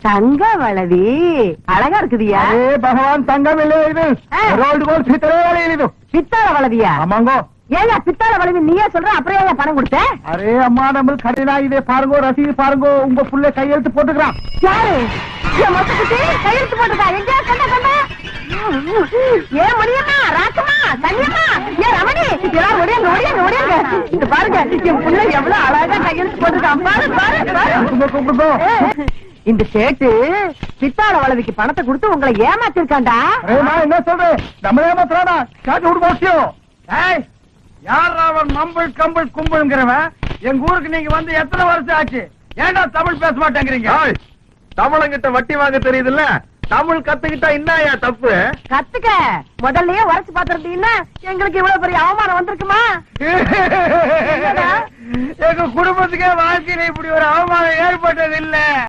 தங்க வளவி அழகா இருக்குதியா? பகவான் தங்கம் இல்லை, இது ரோல்டு கோல் பித்தளை இது. பித்தாள வளவியா? ஆமாங்கோ. ஏயா பித்தாள வளவி நீயே சொல்ற, அப்புறம் ஏன் பணம் கொடுத்த? அரே அம்மா, நம்ம கடையில இதே பாருங்கோ, ரசீது பாருங்கோ, உங்க புள்ள கையெழுத்து போட்டுக்கிறான். யாரு? கையெழுத்து போட்டுக்கா? எங்க கண்ட கண்ட? ஏன் முடியுமா? ராக்கமா, தனியம்மா, ஏன் ரமணி, எல்லாரும் ஒடியாங்க ஒடியாங்க ஒடியாங்க. இது பாருங்க, என் புள்ள எவ்வளவு அழகா கையெழுத்து போட்டுருக்கான். பாரு பாரு பாரு. கூப்பிடுங்கோ. இந்த சேட்டு பித்தாள வளவிக்கு பணத்தை கொடுத்து உங்களை ஏமாத்திருக்காண்டா. என்ன சொல்றேன்? நம்ம ஏமாத்துறானா? காட்டு விடு போச்சியோ. யார் அவன் மம்பிள் கம்பிள் கும்பிள்ங்கிறவன்? எங்க ஊருக்கு நீங்க வந்து எத்தனை வருஷம் ஆச்சு? ஏன்டா தமிழ் பேச மாட்டேங்கிறீங்க? தமிழங்கிட்ட வட்டி வாங்க தெரியுதுல்ல, தமிழ் கத்துக்கிட்டா என்னயா தப்பு? கத்துக்க, முதல்லயே உரைச்சு பாத்துருந்தீங்கன்னா எங்களுக்கு இவ்வளவு பெரிய அவமானம் வந்திருக்குமா? எங்க குடும்பத்துக்கே வாழ்க்கையில இப்படி ஒரு அவமானம் ஏற்பட்டது இல்ல.